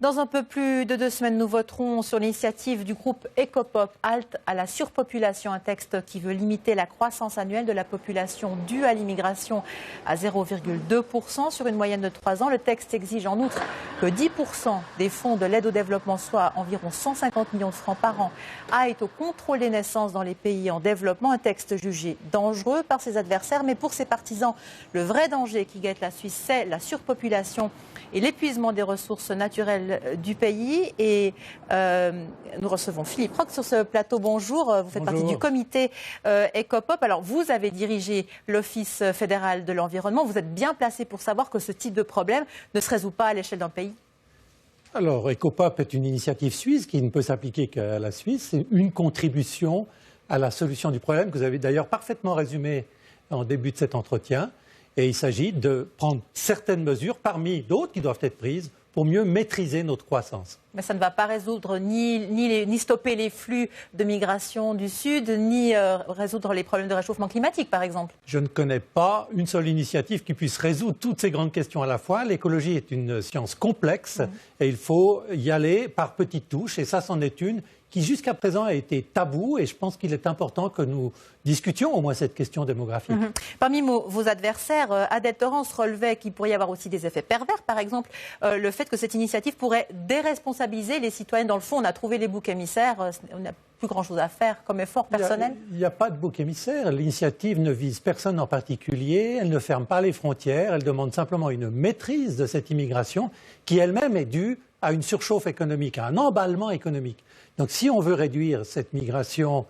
Dans un peu plus de 2 semaines, nous voterons sur l'initiative du groupe Ecopop Halte à la surpopulation, un texte qui veut limiter la croissance annuelle de la population due à l'immigration à 0,2% sur une moyenne de 3 ans. Le texte exige en outre que 10% des fonds de l'aide au développement, soit environ 150 millions de francs par an, aillent au contrôle des naissances dans les pays en développement. Un texte jugé dangereux par ses adversaires, mais pour ses partisans, le vrai danger qui guette la Suisse, c'est la surpopulation et l'épuisement des ressources naturelles du pays. Et nous recevons Philippe Roch sur ce plateau. Bonjour, vous faites partie du comité Ecopop. Alors, vous avez dirigé l'Office fédéral de l'environnement. Vous êtes bien placé pour savoir que ce type de problème ne se résout pas à l'échelle d'un pays. Alors, Ecopop est une initiative suisse qui ne peut s'appliquer qu'à la Suisse. C'est une contribution à la solution du problème que vous avez d'ailleurs parfaitement résumé en début de cet entretien. Et il s'agit de prendre certaines mesures parmi d'autres qui doivent être prises pour mieux maîtriser notre croissance. Mais ça ne va pas résoudre ni stopper les flux de migration du Sud, ni résoudre les problèmes de réchauffement climatique, par exemple. Je ne connais pas une seule initiative qui puisse résoudre toutes ces grandes questions à la fois. L'écologie est une science complexe et il faut y aller par petites touches. Et ça, c'en est une qui jusqu'à présent a été tabou, et je pense qu'il est important que nous discutions au moins cette question démographique. Parmi vos adversaires, Adèle Torrance relevait qu'il pourrait y avoir aussi des effets pervers, par exemple le fait que cette initiative pourrait déresponsabiliser les citoyens. Dans le fond, on a trouvé les boucs émissaires, on n'a plus grand-chose à faire comme effort personnel. Il n'y a pas de bouc émissaire, l'initiative ne vise personne en particulier, elle ne ferme pas les frontières, elle demande simplement une maîtrise de cette immigration qui elle-même est due à une surchauffe économique, à un emballement économique. Donc si on veut réduire cette migration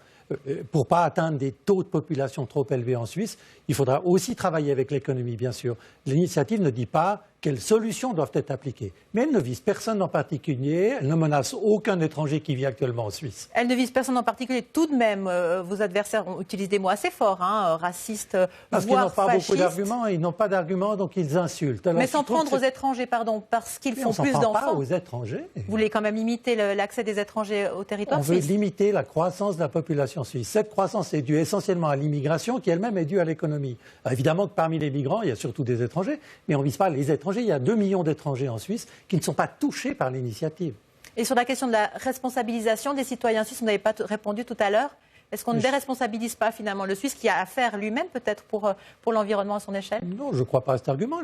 pour ne pas atteindre des taux de population trop élevés en Suisse, il faudra aussi travailler avec l'économie, bien sûr. L'initiative ne dit pas quelles solutions doivent être appliquées. Mais elle ne vise personne en particulier, elle ne menace aucun étranger qui vit actuellement en Suisse. Elle ne vise personne en particulier. Tout de même, vos adversaires utilisent des mots assez forts, racistes, parce qu'ils n'ont pas beaucoup d'arguments, ils n'ont pas d'arguments, donc ils insultent. Alors, mais sans prendre aux étrangers, pardon, parce qu'ils font plus d'enfants. Pas aux étrangers. Vous voulez quand même limiter l'accès des étrangers au territoire suisse? On veut limiter la croissance de la population suisse. Cette croissance est due essentiellement à l'immigration, qui elle-même est due à l'économie. Alors, évidemment que parmi les migrants, il y a surtout des étrangers, mais on ne vise pas les étrangers. Il y a 2 millions d'étrangers en Suisse qui ne sont pas touchés par l'initiative. Et sur la question de la responsabilisation des citoyens suisses, vous n'avez pas répondu tout à l'heure. Est-ce qu'on ne déresponsabilise pas finalement le Suisse qui a à faire lui-même peut-être pour l'environnement à son échelle? Non, je ne crois pas à cet argument.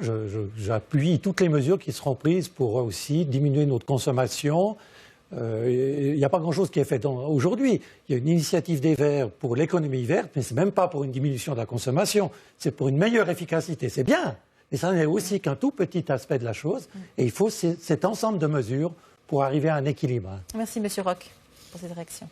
J'appuie toutes les mesures qui seront prises pour aussi diminuer notre consommation. Il n'y a pas grand-chose qui est fait aujourd'hui. Il y a une initiative des Verts pour l'économie verte, mais ce n'est même pas pour une diminution de la consommation. C'est pour une meilleure efficacité. C'est bien, mais ça n'est aussi qu'un tout petit aspect de la chose. Et il faut cet ensemble de mesures pour arriver à un équilibre. Merci, Monsieur Roch, pour cette réaction.